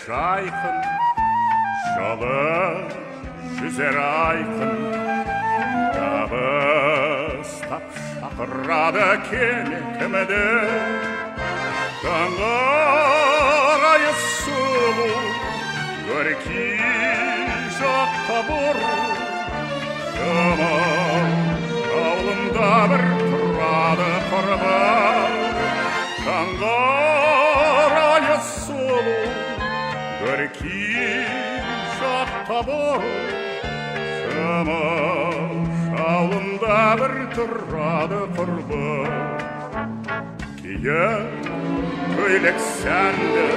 шайқын, жолы жүзер айқын, дабыстап шақырады кеме кімді. Таңырайы сұлу, көркей жаққа бұру, аулымда бір тұрады құрбан. Таңырайы сұлу, көркей жаққа бұру, аулымда бір тұрады құрбан. Кие көйлек сәнді,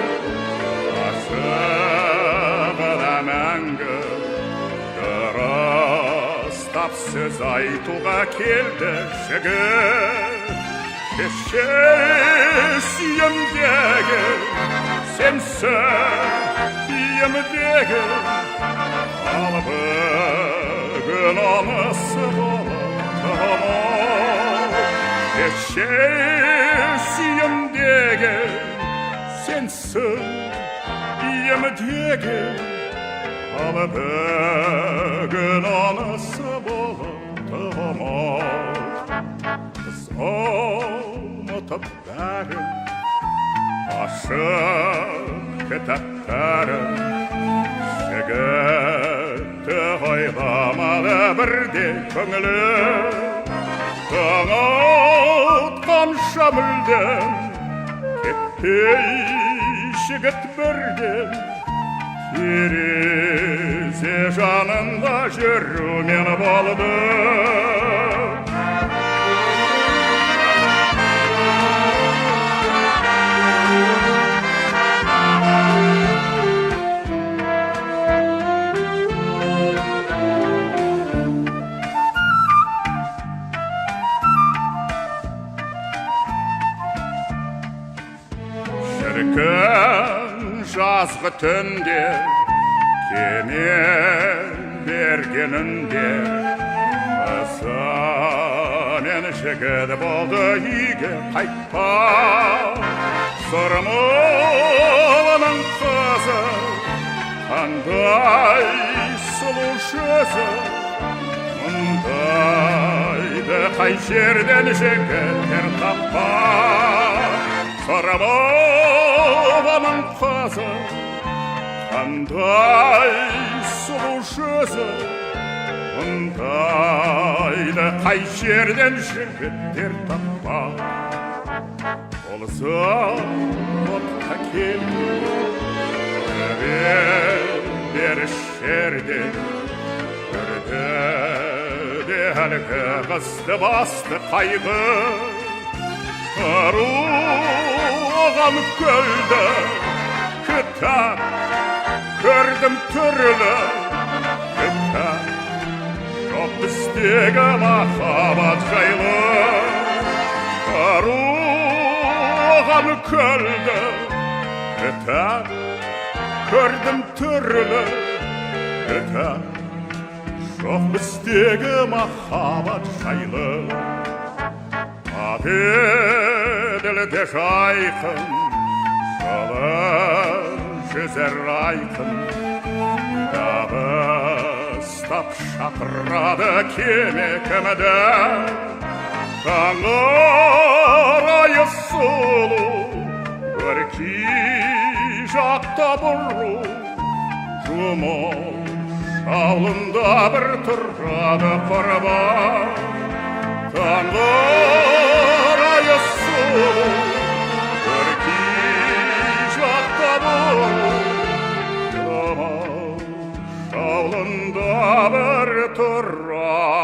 ашығына мәңгі, дұрыстап сөз айтуға келді жігіт. Кеше сүйемдегі, сенсің иемдегі, ал бүгін онысы болады. Кеше сүйемдегі, сенсің иемдегі, ал бүгін онысы болады. Қыз ұмытып бәрін, ашық кітаптарын, жігітті ойламады бірде көңілі. Таңатқанша мүлдем кетпей жігіт бірден, терезе жанында жүрумен болды. Шіркін жазғы түнде, кеме бергенінде, қызы мен жігіт болды үйге қайтпақ. Сырмылының қызы, қандай сұлу жүзі, мұндайды қай жерден жігіттер таппақ. Сырмылының қызы, қандай сұлу жүзі, мұндайды қай жерден жігіттер таппақ. Ол зауытқа келді, бер жерде, көрді де әлгі қызды басты қайғы. Оған көлді кітап, көрдім түрлі кітап, жоқ біздегі махаббат жайлы. Оған көлді кітап, көрдім түрлі кітап, жоқ біздегі махаббат жайлы. Әділде жайқын, жолы жүзер айқын, дабыстап шақырады кеме кімді. Таңырайы сұлу, көркей жақта бұру, жұмыш аулында бір тұрады құрбан. Таңырайы сұлу, көркей жақта бұру, жұмыш аулында бір тұрады.